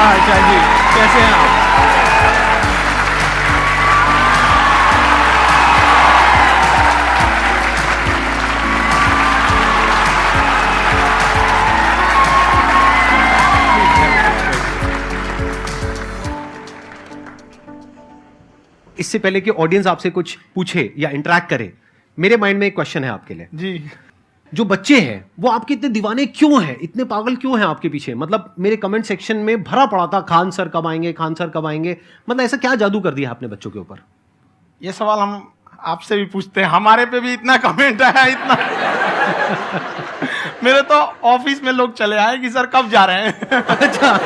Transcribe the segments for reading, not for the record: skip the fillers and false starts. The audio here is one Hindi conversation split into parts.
नमस्कार शाह जी, कैसे हैं आप? इससे पहले कि ऑडियंस आपसे कुछ पूछे या इंटरेक्ट करे, मेरे माइंड में एक क्वेश्चन है आपके लिए जी। जो बच्चे हैं वो आपके इतने दीवाने क्यों हैं, इतने पागल क्यों हैं आपके पीछे? मतलब मेरे कमेंट सेक्शन में भरा पड़ा था खान सर कब आएंगे, खान सर कब आएंगे। मतलब ऐसा क्या जादू कर दिया आपने बच्चों के ऊपर? ये सवाल हम आपसे भी पूछते हैं, हमारे पे भी इतना कमेंट आया, इतना मेरे तो ऑफिस में लोग चले आए कि सर कब जा रहे हैं। अच्छा।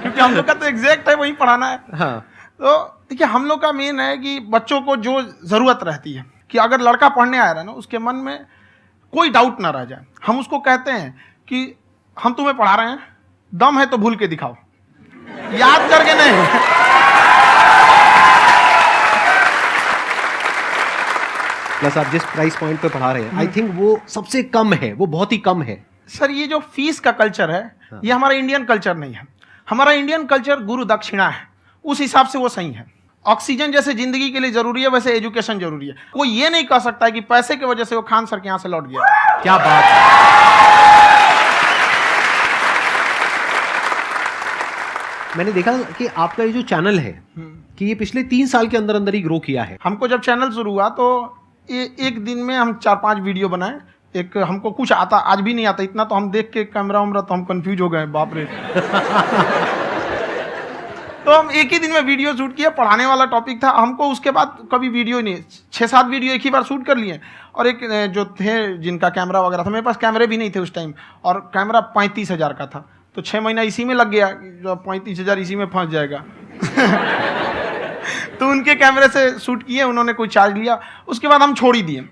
क्योंकि हम लोग का तो एग्जैक्ट है, वही पढ़ाना है। हाँ। तो देखिए, हम लोग का मेन है कि बच्चों को जो जरूरत रहती है कि अगर लड़का पढ़ने आ रहा है ना, उसके मन में कोई डाउट ना रह जाए। हम उसको कहते हैं कि हम तुम्हें पढ़ा रहे हैं, दम है तो भूल के दिखाओ, याद करके नहीं। प्लस आप जिस प्राइस पॉइंट पे पढ़ा रहे हैं, आई थिंक वो सबसे कम है, वो बहुत ही कम है। सर ये जो फीस का कल्चर है, ये हमारा इंडियन कल्चर नहीं है। हमारा इंडियन कल्चर गुरु दक्षिणा है, उस हिसाब से वो सही है। ऑक्सीजन जैसे जिंदगी के लिए जरूरी है, वैसे एजुकेशन जरूरी है। कोई ये नहीं कह सकता है कि पैसे की वजह से वो खान सर के यहां से लौट गया। क्या बात है। मैंने देखा कि आपका ये जो चैनल है कि ये पिछले 3 साल के अंदर अंदर ही ग्रो किया है। हमको जब चैनल शुरू हुआ तो ये एक दिन में हम 4-5 वीडियो बनाए। एक हमको कुछ आता, आज भी नहीं आता इतना, तो हम देख के कैमरा वैमरा तो हम कंफ्यूज हो गए, बाप रे। तो हम एक ही दिन में वीडियो शूट किया, पढ़ाने वाला टॉपिक था हमको। उसके बाद कभी वीडियो ही नहीं, 6-7 वीडियो एक ही बार शूट कर लिए। और एक जो थे जिनका कैमरा वगैरह था, मेरे पास कैमरे भी नहीं थे उस टाइम, और कैमरा 35,000 का था, तो 6 महीना इसी में लग गया, जो 35,000 इसी में फंस जाएगा। तो उनके कैमरे से शूट किए, उन्होंने कोई चार्ज लिया, उसके बाद हम छोड़ ही दिए।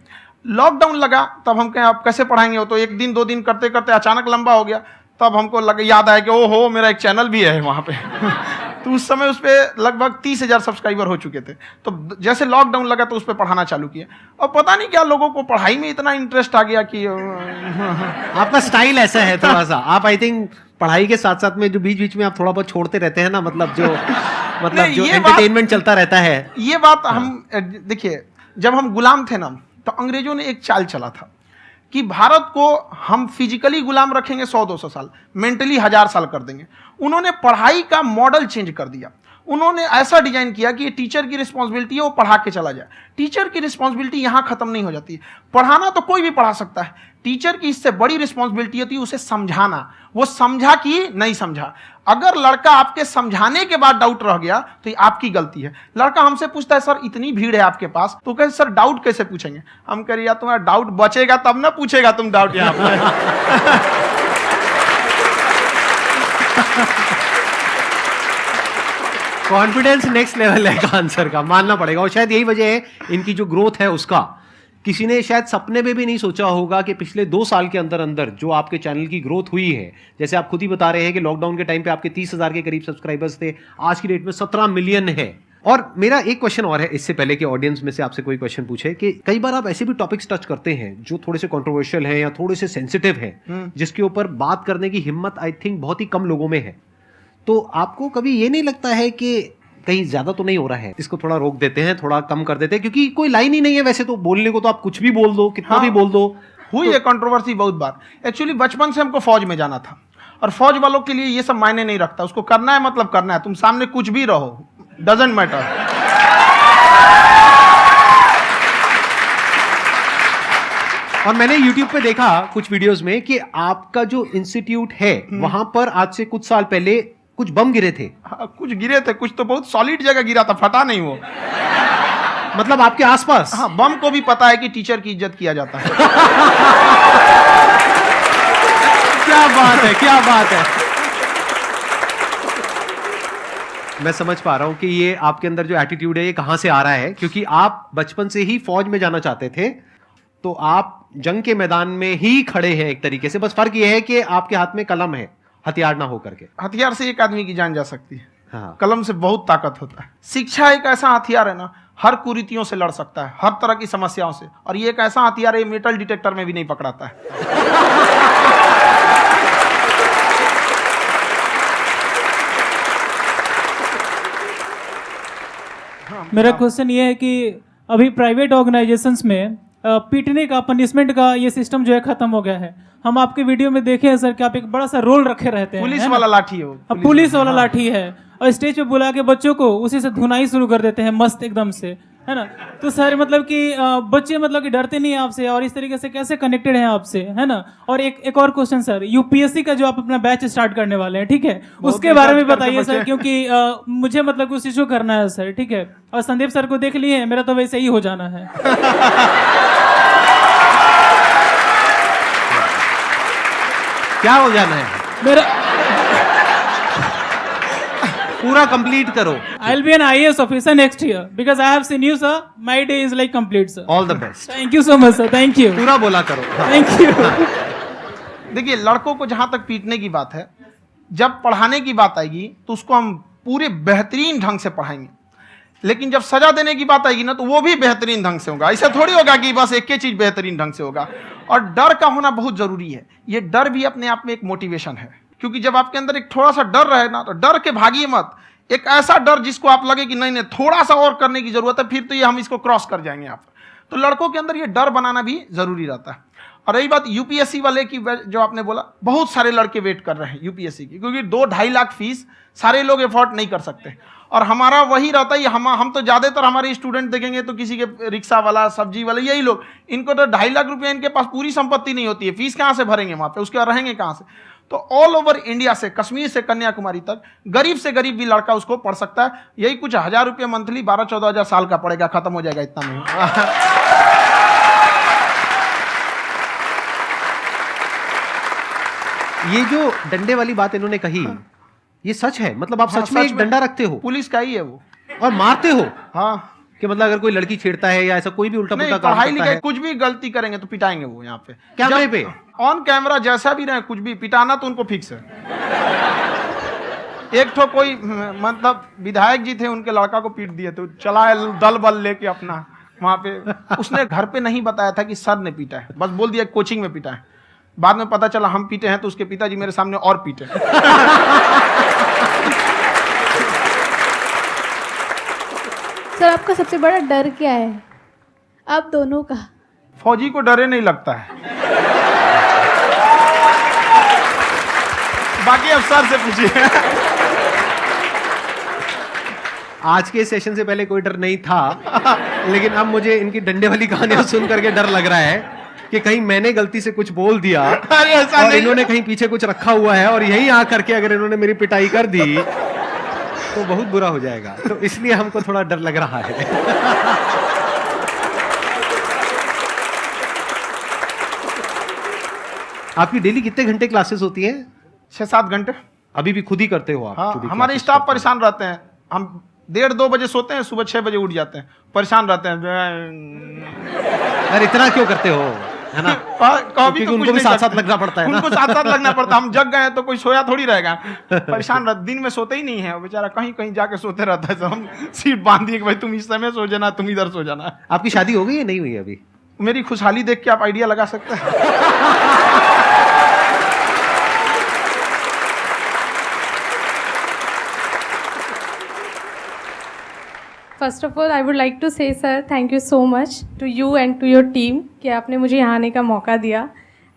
लॉकडाउन लगा, तब हम कहें आप कैसे पढ़ाएंगे, हो तो 1 दिन 2 दिन करते करते अचानक लंबा हो गया। तब हमको याद आया कि ओहो मेरा एक चैनल भी है वहाँ पे। तो उस समय उस पर लगभग 30,000 सब्सक्राइबर हो चुके थे। तो जैसे लॉकडाउन लगा तो उस पर पढ़ाना चालू किया, और पता नहीं क्या लोगों को पढ़ाई में इतना इंटरेस्ट आ गया कि आपका स्टाइल ऐसा है थोड़ा सा, आप आई थिंक पढ़ाई के साथ साथ में जो बीच बीच में आप थोड़ा बहुत छोड़ते रहते हैं ना, मतलब जो एंटरटेनमेंट चलता रहता है। ये बात हम देखिए, जब हम गुलाम थे ना, तो अंग्रेजों ने एक चाल चला था कि भारत को हम फिजिकली गुलाम रखेंगे 100-200 साल, मेंटली 1000 साल कर देंगे। उन्होंने पढ़ाई का मॉडल चेंज कर दिया। उन्होंने ऐसा डिजाइन किया कि टीचर की रिस्पॉन्सिबिलिटी है वो पढ़ा के चला जाए। टीचर की रिस्पॉन्सिबिलिटी यहाँ खत्म नहीं हो जाती है। पढ़ाना तो कोई भी पढ़ा सकता है, टीचर की इससे बड़ी रिस्पॉन्सिबिलिटी होती है उसे समझाना। वो समझा कि नहीं समझा। अगर लड़का आपके समझाने के बाद डाउट रह गया तो ये आपकी गलती है। लड़का हमसे पूछता है सर इतनी भीड़ है आपके पास, तो कहते सर डाउट कैसे पूछेंगे? हम कह रहे यार तुम्हारा डाउट बचेगा तब ना पूछेगा तुम डाउट यहाँ पर। कॉन्फिडेंस नेक्स्ट लेवल है खान सर का, मानना पड़ेगा। और शायद यही वजह है इनकी जो ग्रोथ है उसका। किसी ने शायद सपने में भी नहीं सोचा होगा कि पिछले 2 साल के अंदर अंदर जो आपके चैनल की ग्रोथ हुई है, जैसे आप खुद ही बता रहे हैं कि लॉकडाउन के टाइम पे आपके 30,000 के करीब सब्सक्राइबर्स थे, आज की डेट में 17 मिलियन है। और मेरा एक क्वेश्चन और है, इससे पहले कि ऑडियंस में से आपसे कोई क्वेश्चन पूछे, कि कई बार आप ऐसे भी टॉपिक्स टच करते हैं जो थोड़े से कंट्रोवर्शियल हैं या थोड़े से सेंसिटिव हैं, जिसके ऊपर बात करने की हिम्मत आई थिंक बहुत ही कम लोगों में है। तो आपको कभी ये नहीं लगता है कि कहीं ज्यादा तो नहीं हो रहा है, इसको थोड़ा रोक देते हैं, थोड़ा कम कर देते हैं? क्योंकि कोई लाइन ही नहीं है वैसे तो बोलने को, तो आप कुछ भी बोल दो, कितना भी बोल दो। हुई है कंट्रोवर्सी बहुत बार। एक्चुअली बचपन से हमको फौज में जाना था, और फौज वालों के लिए ये सब मायने नहीं रखता। उसको करना है मतलब करना है, तुम सामने कुछ भी रहो, डजंट मैटर। और मैंने YouTube पे देखा कुछ वीडियोस में कि आपका जो इंस्टीट्यूट है वहां पर आज से कुछ साल पहले कुछ बम गिरे थे। कुछ गिरे थे, कुछ तो बहुत सॉलिड जगह गिरा था, फटा नहीं वो। मतलब आपके आसपास? हाँ, बम को भी पता है कि टीचर की इज्जत किया जाता है। क्या बात है, क्या बात है। मैं समझ पा रहा हूं कि ये आपके अंदर जो एटीट्यूड है ये कहां से आ रहा है, क्योंकि आप बचपन से ही फौज में जाना चाहते थे, तो आप जंग के मैदान में ही खड़े हैं एक तरीके से। बस फर्क ये है कि आपके हाथ में कलम है, हथियार ना होकर के। हथियार से एक आदमी की जान जा सकती है, हाँ। कलम से बहुत ताकत होता है। शिक्षा एक ऐसा हथियार है ना, हर कुरीतियों से लड़ सकता है, हर तरह की समस्याओं से। और ये एक ऐसा हथियार है, मेटल डिटेक्टर में भी नहीं पकड़ाता है। मेरा क्वेश्चन ये है कि अभी प्राइवेट ऑर्गेनाइजेशंस में पीटने का, पनिशमेंट का ये सिस्टम जो है खत्म हो गया है। हम आपके वीडियो में देखे हैं सर कि आप एक बड़ा सा रोल रखे रहते हैं, पुलिस है ना? वाला लाठी है वो, अब पुलिस वाला लाठी है और स्टेज पे बुला के बच्चों को उसी से धुनाई शुरू कर देते हैं मस्त एकदम से, है ना? तो सर मतलब कि बच्चे मतलब कि डरते नहीं हैं आपसे और इस तरीके से कैसे कनेक्टेड हैं आपसे, है ना? और एक और क्वेश्चन सर, यूपीएससी का जो आप अपना बैच स्टार्ट करने वाले हैं, ठीक है, उसके बारे में बताइए सर, क्योंकि मुझे मतलब उस चीज को करना है सर, ठीक है? और संदीप सर को देख लिए, मेरा तो वैसे ही हो जाना है। क्या हो जाना है? मेरा पूरा कंप्लीट करो। I'll be an IAS officer next year because I have seen you, sir. My day is like complete, sir. All the best. Thank you so much, sir. Thank you. पूरा बोला करो। Thank you. देखिए, लड़कों को जहां तक पीटने की बात है, जब पढ़ाने की बात आएगी तो उसको हम पूरे बेहतरीन ढंग से पढ़ाएंगे, लेकिन जब सजा देने की बात आएगी ना तो वो भी बेहतरीन ढंग से होगा। ऐसा थोड़ी होगा कि बस एक ही चीज बेहतरीन ढंग से होगा। और डर का होना बहुत जरूरी है। ये डर भी अपने आप में एक मोटिवेशन है, क्योंकि जब आपके अंदर एक थोड़ा सा डर रहे ना तो डर के भागिए मत। एक ऐसा डर जिसको आप लगे कि नहीं नहीं थोड़ा सा और करने की जरूरत है, फिर तो ये हम इसको क्रॉस कर जाएंगे यहाँ पर। तो लड़कों के अंदर ये डर बनाना भी जरूरी रहता है। और रही बात यूपीएससी वाले की, जो आपने बोला, बहुत सारे लड़के वेट कर रहे हैं यूपीएससी की, क्योंकि 2-2.5 लाख फीस सारे लोग एफोर्ड नहीं कर सकते। और हमारा वही रहता है, हम तो ज्यादातर हमारे स्टूडेंट देखेंगे तो किसी के रिक्शा वाला, सब्जी वाला, यही लोग, इनको तो 2.5 लाख रुपया इनके पास पूरी संपत्ति नहीं होती है, फीस कहाँ से भरेंगे वहां पे, उसके बाद रहेंगे कहाँ से? तो ऑल ओवर इंडिया से, कश्मीर से कन्याकुमारी तक, गरीब से गरीब भी लड़का उसको पढ़ सकता है। यही कुछ 1000 रुपये मंथली, 12-14 हजार साल का पड़ेगा, खत्म हो जाएगा इतना में। ये जो डंडे वाली बात इन्होंने कही, ये सच है? मतलब आप हाँ, सच में एक डंडा रखते हो पुलिस का ही है वो, और मारते हो? हाँ। कि मतलब अगर कोई लड़की छेड़ता है या ऐसा कोई भी उल्टा नहीं, पुल्टा काम पढ़ाई करता लिखाई है, कुछ भी गलती करेंगे तो पिटाएंगे वो यहाँ पे, कैमरे पे, ऑन कैमरा, जैसा भी रहे, कुछ भी पिटाना तो उनको फिक्स है। एक तो कोई मतलब विधायक जी थे, उनके लड़का को पीट दिए, तो चला है दल बल लेके अपना वहां पे। उसने घर पे नहीं बताया था कि सर ने पीटा है, बस बोल दिया कोचिंग में पीटा है। बाद में पता चला हम पीटे हैं, तो उसके पिताजी मेरे सामने और पीटे। सर आपका सबसे बड़ा डर क्या है, आप दोनों का? फौजी को डरे नहीं लगता है, बाकी अफसर से पूछिए। आज के सेशन से पहले कोई डर नहीं था, लेकिन अब मुझे इनकी डंडे वाली कहानियां सुन करके डर लग रहा है कि कहीं मैंने गलती से कुछ बोल दिया अरे ऐसा और नहीं। इन्होंने कहीं पीछे कुछ रखा हुआ है और यही आ करके अगर इन्होंने मेरी पिटाई कर दी तो बहुत बुरा हो जाएगा। तो इसलिए हमको थोड़ा डर लग रहा है। आपकी डेली कितने घंटे क्लासेस होती हैं? 6-7 घंटे। अभी भी खुद ही करते हो आप? हाँ, खुद ही हमारे classes स्टाफ करते हो? परेशान रहते हैं। हम 1:30-2 बजे सोते हैं, सुबह 6 बजे उठ जाते हैं, परेशान रहते हैं। यार इतना क्यों करते हो, है ना? कभी तो उनको भी साथ साथ लगना पड़ता है ना? उनको साथ साथ लगना पड़ता है। हम जग गए तो कोई सोया थोड़ी रहेगा, परेशान रहते, दिन में सोते ही नहीं है बेचारा, कहीं कहीं जाके सोते रहता है। तो हम सीट बांध दिए कि भाई तुम इस समय सो जाना, तुम इधर सो जाना। आपकी शादी हो गई है नहीं हुई अभी? मेरी खुशहाली देख के आप आइडिया लगा सकते हैं। First of all I would like to say sir thank you so much to you and to your team कि आपने मुझे यहाँ आने का मौका दिया।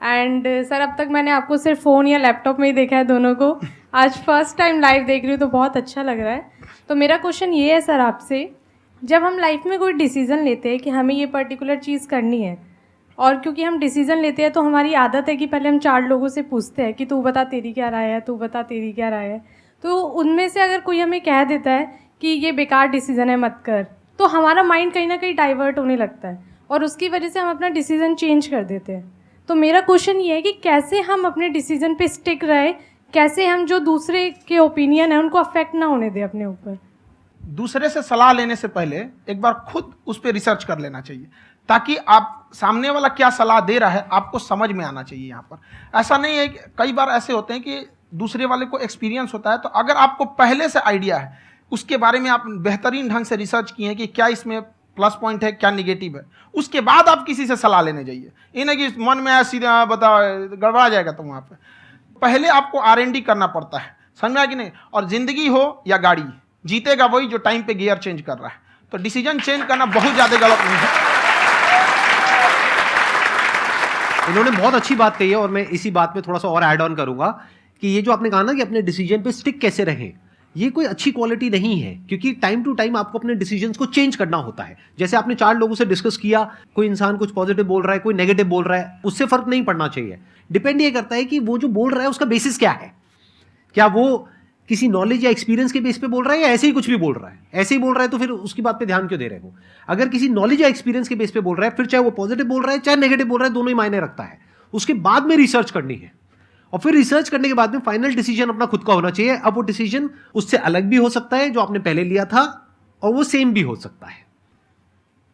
एंड सर अब तक मैंने आपको सिर्फ फ़ोन या लैपटॉप में ही देखा है दोनों को, आज फर्स्ट टाइम लाइव देख रही हूँ तो बहुत अच्छा लग रहा है। तो मेरा क्वेश्चन ये है सर आपसे, जब हम लाइफ में कोई डिसीज़न लेते हैं कि हमें ये पर्टिकुलर चीज़ करनी है, और क्योंकि हम डिसीज़न लेते हैं तो हमारी आदत है कि पहले हम 4 लोगों से पूछते हैं कि तू बता तेरी क्या राय है, तू बता तेरी क्या राय है। तो उनमें से अगर कोई हमें कह देता है कि ये बेकार डिसीज़न है मत कर, तो हमारा माइंड कहीं ना कहीं डाइवर्ट होने लगता है और उसकी वजह से हम अपना डिसीज़न चेंज कर देते हैं। तो मेरा क्वेश्चन ये है कि कैसे हम अपने डिसीज़न पे स्टिक रहे, कैसे हम जो दूसरे के ओपिनियन है उनको अफेक्ट ना होने दें अपने ऊपर। दूसरे से सलाह लेने से पहले एक बार खुद उस पर रिसर्च कर लेना चाहिए, ताकि आप सामने वाला क्या सलाह दे रहा है आपको समझ में आना चाहिए। यहाँ पर ऐसा नहीं है कि कई बार ऐसे होते हैं कि दूसरे वाले को एक्सपीरियंस होता है, तो अगर आपको पहले से आइडिया है, उसके बारे में आप बेहतरीन ढंग से रिसर्च किए हैं कि क्या इसमें प्लस पॉइंट है, क्या निगेटिव है, उसके बाद आप किसी से सलाह लेने जाइए। ये नहीं कि मन में आया सीधा बता, गड़बड़ा जाएगा। तो वहाँ पे पहले आपको R&D करना पड़ता है, समझ में आया कि नहीं? और जिंदगी हो या गाड़ी, जीतेगा वही जो टाइम पे गियर चेंज कर रहा है। तो डिसीजन चेंज करना बहुत ज़्यादा गलत नहीं है। इन्होंने बहुत अच्छी बात कही है और मैं इसी बात में थोड़ा सा और ऐड ऑन करूंगा कि ये जो आपने कहा ना कि अपने डिसीजन पे स्टिक कैसे रहें, ये कोई अच्छी क्वालिटी नहीं है, क्योंकि टाइम टू टाइम आपको अपने डिसीजंस को चेंज करना होता है। जैसे आपने 4 लोगों से डिस्कस किया, कोई इंसान कुछ पॉजिटिव बोल रहा है, कोई नेगेटिव बोल रहा है, उससे फर्क नहीं पड़ना चाहिए। डिपेंड ये करता है कि वो जो बोल रहा है उसका बेसिस क्या है। क्या वो किसी नॉलेज या एक्सपीरियंस के बेस पे बोल रहा है या ऐसे ही कुछ भी बोल रहा है? ऐसे ही बोल रहा है तो फिर उसकी बात पे ध्यान क्यों दे रहे हो? अगर किसी नॉलेज या एक्सपीरियंस के बेस पे बोल रहा है, फिर चाहे वो पॉजिटिव बोल रहा है चाहे नेगेटिव बोल रहा है, दोनों ही मायने रखता है। उसके बाद में रिसर्च करनी है और फिर रिसर्च करने के बाद में फाइनल डिसीजन अपना खुद का होना चाहिए। अब वो डिसीजन उससे अलग भी हो सकता है जो आपने पहले लिया था, और वो सेम भी हो सकता है।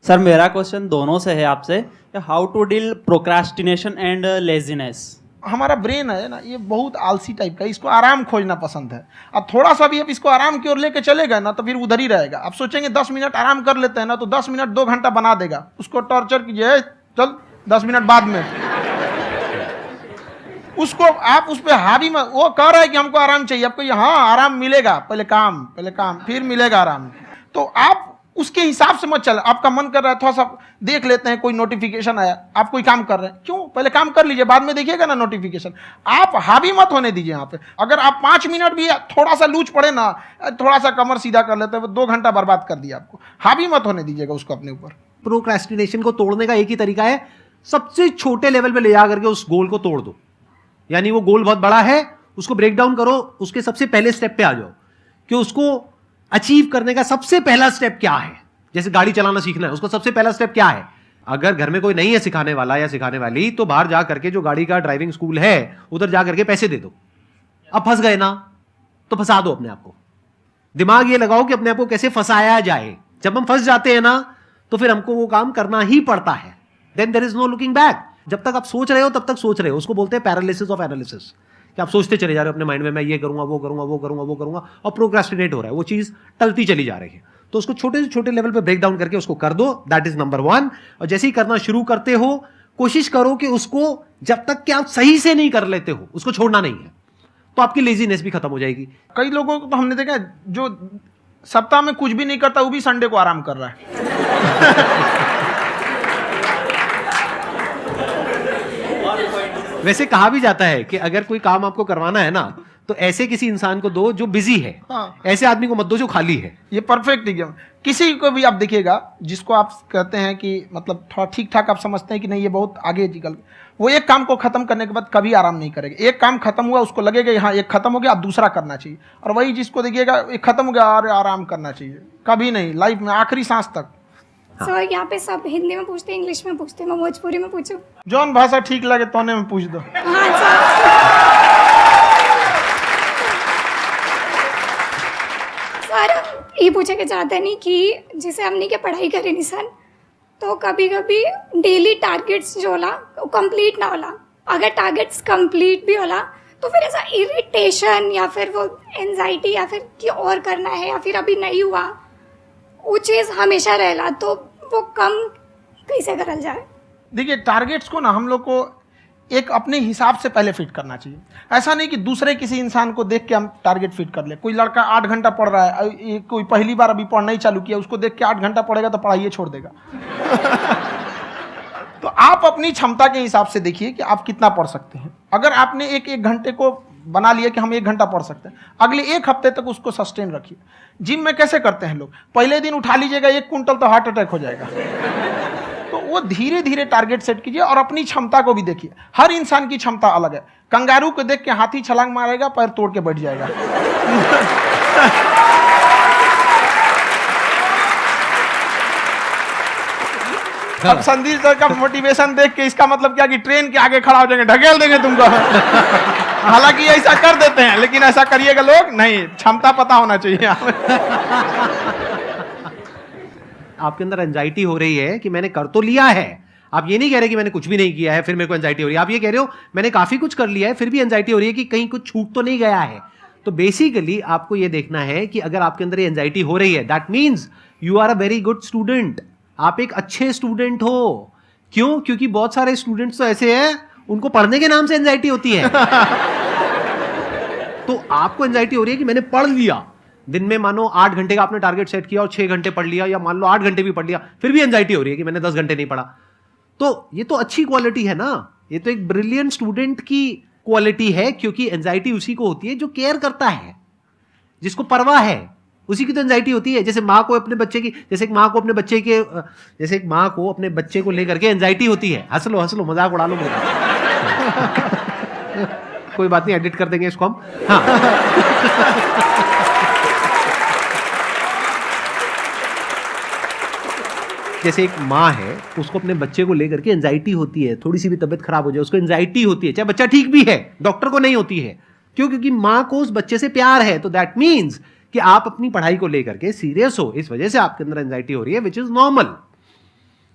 सर मेरा क्वेश्चन दोनों से है आपसे, how to deal procrastination and laziness. हमारा ब्रेन है ना, ये बहुत आलसी टाइप का है, इसको आराम खोजना पसंद है। अब थोड़ा सा भी अब इसको आराम की ओर लेके चले गए ना तो फिर उधर ही रहेगा। आप सोचेंगे 10 मिनट आराम कर लेते हैं ना, तो 10 मिनट 2 घंटा बना देगा। उसको टॉर्चर कीजिए, चल 10 मिनट बाद में, उसको आप उस पर हावी में, वो कह रहा है कि हमको आराम चाहिए, आपको हाँ आराम मिलेगा, पहले काम फिर मिलेगा आराम। तो आप उसके हिसाब से मत चल। आपका मन कर रहा है थोड़ा सा देख लेते हैं, कोई नोटिफिकेशन आया, आप कोई काम कर रहे हैं, क्यों पहले काम कर लीजिए, बाद में देखिएगा ना नोटिफिकेशन। आप हावी मत होने दीजिए यहाँ पे। अगर आप 5 मिनट भी थोड़ा सा लूज पड़े ना, थोड़ा सा कमर सीधा कर लेते हैं, 2 घंटा बर्बाद कर दिया आपको। हावी मत होने दीजिएगा उसको अपने ऊपर। प्रोक्रेस्टिनेशन को तोड़ने का एक ही तरीका है, सबसे छोटे लेवल पे ले जा करके उस गोल को तोड़ दो। यानी वो गोल बहुत बड़ा है, उसको ब्रेक डाउन करो, उसके सबसे पहले स्टेप पे आ जाओ कि उसको अचीव करने का सबसे पहला स्टेप क्या है। जैसे गाड़ी चलाना सीखना है, उसका सबसे पहला स्टेप क्या है? अगर घर में कोई नहीं है सिखाने वाला या सिखाने वाली, तो बाहर जा करके जो गाड़ी का ड्राइविंग स्कूल है उधर जा करके पैसे दे दो। अब फंस गए ना तो फंसा दो अपने आप को। दिमाग ये लगाओ कि अपने आप को कैसे फंसाया जाए। जब हम फंस जाते हैं ना तो फिर हमको वो काम करना ही पड़ता है। Then there is no looking back. जब तक आप सोच रहे हो तब तक सोच रहे हो, उसको बोलते हैं पैरालिसिस ऑफ एनालिसिस, कि आप सोचते चले जा रहे हो अपने माइंड में, मैं ये करूंगा वो करूंगा वो करूंगा वो करूंगा, और प्रोक्रेस्टिनेट हो रहा है, वो चीज टलती चली जा रही है। तो उसको छोटे से छोटे लेवल पे ब्रेक डाउन करके उसको कर दो, दैट इज नंबर 1। और जैसे ही करना शुरू करते हो, कोशिश करो कि उसको जब तक कि आप सही से नहीं कर लेते हो उसको छोड़ना नहीं है, तो आपकी लेजीनेस भी खत्म हो जाएगी। कई लोगों को तो हमने देखा है जो सप्ताह में कुछ भी नहीं करता, वो भी संडे को आराम कर रहा है। वैसे कहा भी जाता है कि अगर कोई काम आपको करवाना है ना तो ऐसे किसी इंसान को दो जो बिजी है। हाँ। ऐसे आदमी को मत दो जो खाली है। ये परफेक्ट एग्जाम। किसी को भी आप देखिएगा जिसको आप कहते हैं कि मतलब थोड़ा ठीक ठाक आप समझते हैं कि नहीं ये बहुत आगे निकल, वो एक काम को खत्म करने के बाद कभी आराम नहीं करेगा। एक काम खत्म हुआ उसको लगेगा हाँ एक खत्म हो गया, अब दूसरा करना चाहिए। और वही जिसको देखिएगा एक खत्म हो गया और आराम करना चाहिए, कभी नहीं, लाइफ में आखिरी सांस तक। सर यहाँ पे सब हिंदी में पूछते हैं, इंग्लिश में पूछते हैं, मैं भोजपुरी में पूछूं? जौन भाषा ठीक लगे तोने में पूछ दो। हाँ सर। सर ये पूछे के चाहते नहीं कि जैसे हमने के पढ़ाई करे निसन, तो कभी कभी डेली टारगेट्स जो होला वो कंप्लीट ना होला। अगर टारगेट्स कंप्लीट भी होला तो फिर ऐसा इरिटेशन या फिर वो एंजाइटी या फिर कि और करना है या फिर अभी नहीं हुआ, वो चीज़ हमेशा रहेला। तो वो कम कैसे करल जाए? देखिए टारगेट्स को ना हम लोग को एक अपने हिसाब से पहले फिट करना चाहिए। ऐसा नहीं कि दूसरे किसी इंसान को देख के हम टारगेट फिट कर ले। कोई लड़का 8 घंटा पढ़ रहा है, कोई पहली बार अभी पढ़ना ही चालू किया, उसको देख के 8 घंटा पढ़ेगा तो पढ़ाइए छोड़ देगा। तो आप अपनी क्षमता के हिसाब से देखिए कि आप कितना पढ़ सकते हैं। अगर आपने एक घंटे को बना लिया कि हम 1 घंटा पढ़ सकते हैं, अगले 1 हफ्ते तक उसको सस्टेन रखिए। जिम में कैसे करते हैं लोग, पहले दिन उठा लीजिएगा 1 कुंटल तो हार्ट अटैक हो जाएगा। तो वो धीरे धीरे टारगेट सेट कीजिए और अपनी क्षमता को भी देखिए। हर इंसान की क्षमता अलग है। कंगारू को देख के हाथी छलांग मारेगा, पैर तोड़ के बैठ जाएगा। अब संदीप सर का मोटिवेशन देख के इसका मतलब क्या कि ट्रेन के आगे खड़ा हो जाएंगे, ढकेल देंगे तुमको। हालांकि ऐसा कर देते हैं, लेकिन ऐसा करिएगा लोग नहीं, क्षमता पता होना चाहिए। आपके अंदर एंजाइटी हो रही है कि मैंने कर तो लिया है। आप ये नहीं कह रहे कि मैंने कुछ भी नहीं किया है फिर मेरे को एंजाइटी हो रही है। आप ये कह रहे हो मैंने काफी कुछ कर लिया है फिर भी एंजाइटी हो रही है कि कहीं कुछ छूट तो नहीं गया है। तो बेसिकली आपको ये देखना है कि अगर आपके अंदर ये एंजाइटी हो रही है, that means you are a very good student. आप एक अच्छे स्टूडेंट हो। क्यों? क्योंकि बहुत सारे स्टूडेंट्स तो ऐसे हैं उनको पढ़ने के नाम से एंजाइटी होती है। तो आपको एंजाइटी हो रही है कि मैंने पढ़ लिया, दिन में मानो 8 घंटे का आपने टारगेट सेट किया और 6 घंटे पढ़ लिया, या मान लो 8 घंटे भी पढ़ लिया, फिर भी एंजाइटी हो रही है कि मैंने 10 घंटे नहीं पढ़ा, तो ये तो अच्छी क्वालिटी है ना, ये तो एक ब्रिलियंट स्टूडेंट की क्वालिटी है, क्योंकि एंजाइटी उसी को होती है जो केयर करता है, जिसको परवाह है, उसी की तो एंजाइटी होती है। जैसे माँ को अपने बच्चे की, जैसे एक माँ को अपने बच्चे के, जैसे एक माँ को अपने बच्चे को लेकर के एंजाइटी होती है। हंस लो मजाक उड़ा लो मेरा। कोई बात नहीं, एडिट कर देंगे इसको हम। हाँ। जैसे एक माँ है, उसको अपने बच्चे को लेकर के एंजाइटी होती है, थोड़ी सी भी तबीयत खराब हो जाए उसको एंजाइटी होती है, चाहे बच्चा ठीक भी है, डॉक्टर को नहीं होती है। क्यों? क्योंकि माँ को उस बच्चे से प्यार है। तो दैट मीन्स कि आप अपनी पढ़ाई को लेकर के सीरियस हो, इस वजह से आपके अंदर एंजाइटी हो रही है, विच इज नॉर्मल।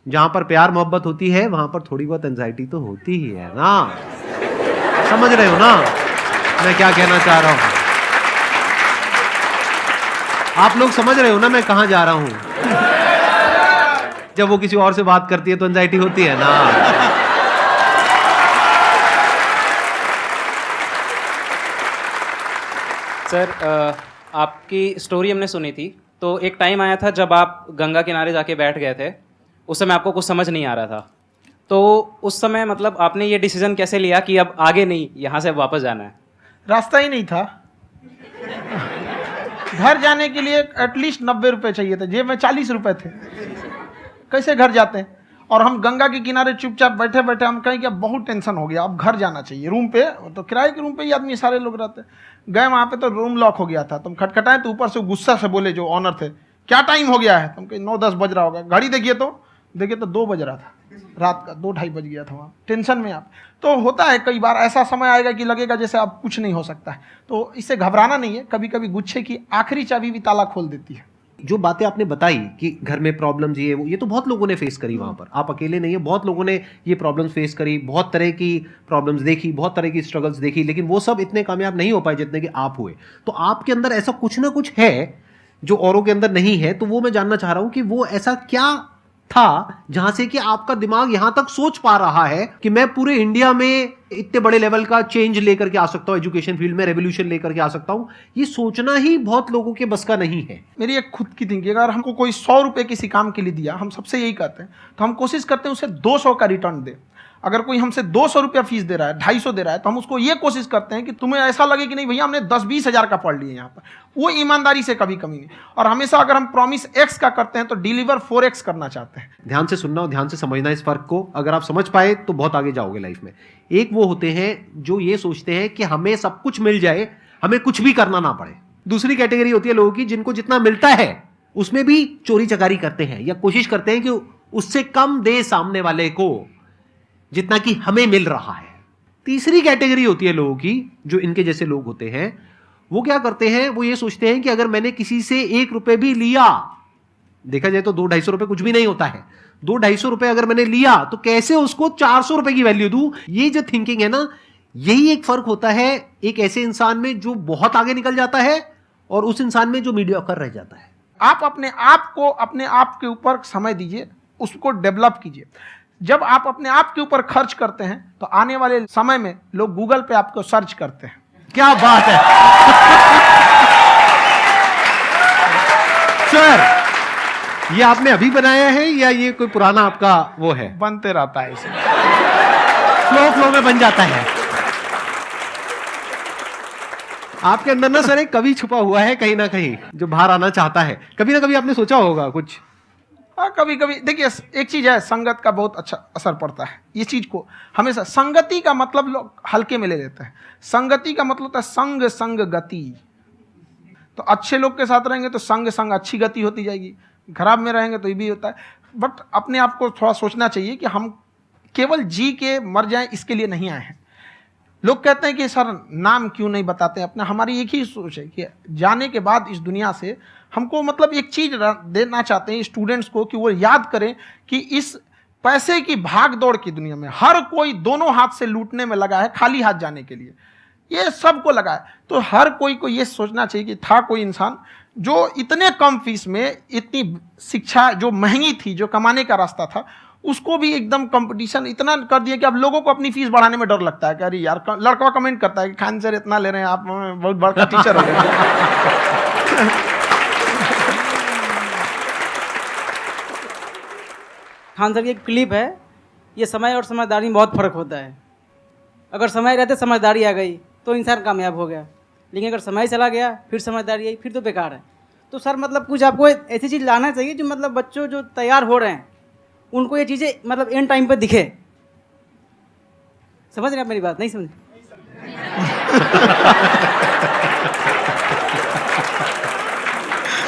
जहां पर प्यार मोहब्बत होती है वहां पर थोड़ी बहुत एंजाइटी तो होती ही है ना। समझ रहे हो ना मैं क्या कहना चाह रहा हूं? आप लोग समझ रहे हो ना मैं कहां जा रहा हूं? जब वो किसी और से बात करती है तो एंजाइटी होती है ना। सर, आपकी स्टोरी हमने सुनी थी, तो एक टाइम आया था जब आप गंगा किनारे जाके बैठ गए थे, उस समय आपको कुछ समझ नहीं आ रहा था, तो उस समय मतलब आपने ये डिसीजन कैसे लिया कि अब आगे नहीं, यहाँ से वापस जाना है? रास्ता ही नहीं था। घर जाने के लिए एटलीस्ट 90 रुपये चाहिए थे, जेब में 40 रुपये थे, कैसे घर जाते हैं? और हम गंगा के किनारे चुपचाप बैठे बैठे हम कहें कि अब बहुत टेंशन हो गया, अब घर जाना चाहिए। रूम पे, तो किराए के रूम पे ही आदमी सारे लोग रहते। गए वहाँ पे तो रूम लॉक हो गया था, तुम खटखटाए तो ऊपर से गुस्सा से बोले जो ऑनर थे, क्या टाइम हो गया है? तुम कहीं 9-10 बज रहा होगा। घड़ी देखिए तो 2 बज रहा था रात का, 2-2:30 बज गया था वहाँ। टेंशन में आप तो होता है, कई बार ऐसा समय आएगा कि लगेगा जैसे अब कुछ नहीं हो सकता है, तो इससे घबराना नहीं है। कभी कभी गुच्छे की आखिरी चाबी भी ताला खोल देती है। जो बातें आपने बताई कि घर में प्रॉब्लम्स ये तो बहुत लोगों ने फेस करी वहां पर, आप अकेले नहीं है, बहुत लोगों ने ये प्रॉब्लम्स फेस करी, बहुत तरह की प्रॉब्लम्स देखी, बहुत तरह की स्ट्रगल्स देखी, लेकिन वो सब इतने कामयाब नहीं हो पाए जितने कि आप हुए। तो आपके अंदर ऐसा कुछ ना कुछ है जो औरों के अंदर नहीं है, तो वो मैं जानना चाह रहा हूं कि वो ऐसा क्या था जहां से कि आपका दिमाग यहां तक सोच पा रहा है कि मैं पूरे इंडिया में इतने बड़े लेवल का चेंज लेकर के आ सकता हूं, एजुकेशन फील्ड में रेवोल्यूशन लेकर के आ सकता हूं। ये सोचना ही बहुत लोगों के बस का नहीं है। मेरी एक खुद की थिंकिंग, अगर हमको कोई 100 रुपये किसी काम के लिए दिया, हम सबसे यही कहते हैं, तो हम कोशिश करते हैं उसे 200 का रिटर्न दे। अगर कोई हमसे 200 रुपया फीस दे रहा है, 250 दे रहा है, तो हम उसको ये कोशिश करते हैं कि तुम्हें ऐसा लगे कि नहीं भैया हमने 10-20 हज़ार का पढ़ लिया यहाँ पर। वो ईमानदारी से कभी कमी नहीं। और हमेशा अगर हम प्रॉमिस एक्स का करते हैं तो डिलीवर 4x करना चाहते हैं। ध्यान से सुनना और ध्यान से समझना इस फर्क को, अगर आप समझ पाए तो बहुत आगे जाओगे लाइफ में। एक वो होते हैं जो ये सोचते हैं कि हमें सब कुछ मिल जाए, हमें कुछ भी करना ना पड़े। दूसरी कैटेगरी होती है लोगों की जिनको जितना मिलता है उसमें भी चोरी चकारी करते हैं या कोशिश करते हैं कि उससे कम दे सामने वाले को जितना कि हमें मिल रहा है। तीसरी कैटेगरी होती है लोगों की, जो इनके जैसे लोग होते हैं, वो क्या करते हैं, वो ये सोचते हैं कि अगर मैंने किसी से 1 रुपए भी लिया, देखा जाए तो 200-250 रुपए कुछ भी नहीं होता है, 200-250 रुपए अगर मैंने लिया तो कैसे उसको 400 रुपए की वैल्यू दूं। ये जो थिंकिंग है ना, यही एक फर्क होता है एक ऐसे इंसान में जो बहुत आगे निकल जाता है और उस इंसान में जो मीडियोकर रह जाता है। आप अपने आप को अपने आप के ऊपर समय दीजिए, उसको डेवलप कीजिए। जब आप अपने आप के ऊपर खर्च करते हैं तो आने वाले समय में लोग गूगल पे आपको सर्च करते हैं। क्या बात है सर, ये आपने अभी बनाया है या ये कोई पुराना आपका वो है? बनते रहता है इसे, फ्लो में बन जाता है। आपके अंदर ना सर एक कवि छुपा हुआ है कहीं ना कहीं जो बाहर आना चाहता है। कभी ना कभी आपने सोचा होगा कुछ? हाँ, कभी कभी देखिए, एक चीज है, संगत का बहुत अच्छा असर पड़ता है। ये चीज को हमेशा, संगति का मतलब लोग हल्के में ले लेते हैं। संगति का मतलब होता है संग संग गति। तो अच्छे लोग के साथ रहेंगे तो संग संग अच्छी गति होती जाएगी, खराब में रहेंगे तो ये भी होता है। बट अपने आप को थोड़ा सोचना चाहिए कि हम केवल जी के मर जाएं इसके लिए नहीं आए हैं। लोग कहते हैं कि सर नाम क्यों नहीं बताते अपना। हमारी एक ही सोच है कि जाने के बाद इस दुनिया से हमको मतलब एक चीज़ देना चाहते हैं स्टूडेंट्स को, कि वो याद करें कि इस पैसे की भाग दौड़ की दुनिया में हर कोई दोनों हाथ से लूटने में लगा है, खाली हाथ जाने के लिए ये सबको लगा है। तो हर कोई को ये सोचना चाहिए कि था कोई इंसान जो इतने कम फीस में इतनी शिक्षा जो महंगी थी, जो कमाने का रास्ता था, उसको भी एकदम कंपटीशन इतना कर दिया कि अब लोगों को अपनी फीस बढ़ाने में डर लगता है कि अरे यार, लड़का कमेंट करता है कि खान सर इतना ले रहे हैं, आप बहुत बड़ा टीचर हो गए। खान सर की एक क्लिप है, ये समय और समझदारी में बहुत फ़र्क होता है। अगर समय रहते समझदारी आ गई तो इंसान कामयाब हो गया, लेकिन अगर समय चला गया फिर समझदारी आई फिर तो बेकार है। तो सर मतलब कुछ आपको ऐसी चीज़ लाना चाहिए जो मतलब बच्चों जो तैयार हो रहे हैं उनको ये चीज़ें मतलब एंड टाइम पे दिखे। समझ रहे हैं आप मेरी बात? नहीं समझ?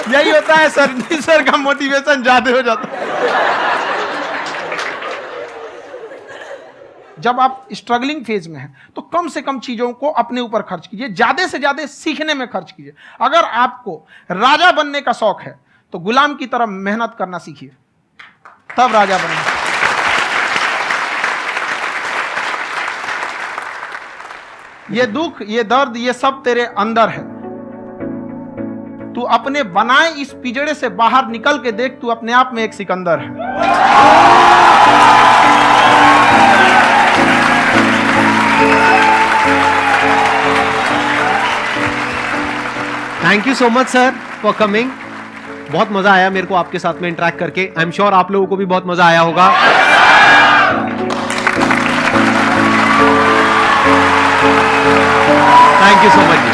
यही होता है सर, सर का मोटिवेशन ज्यादा हो जाता है। जब आप स्ट्रगलिंग फेज में हैं तो कम से कम चीजों को अपने ऊपर खर्च कीजिए, ज्यादा से ज्यादा सीखने में खर्च कीजिए। अगर आपको राजा बनने का शौक है तो गुलाम की तरह मेहनत करना सीखिए, तब राजा बनेंगे। ये दुख, ये दर्द, ये सब तेरे अंदर है। तू अपने बनाए इस पिंजड़े से बाहर निकल के देख, तू अपने आप में एक सिकंदर है। Thank you so much sir for coming. बहुत मजा आया मेरे को आपके साथ में इंटरेक्ट करके। आई एम श्योर आप लोगों को भी बहुत मजा आया होगा। Thank you so much ji.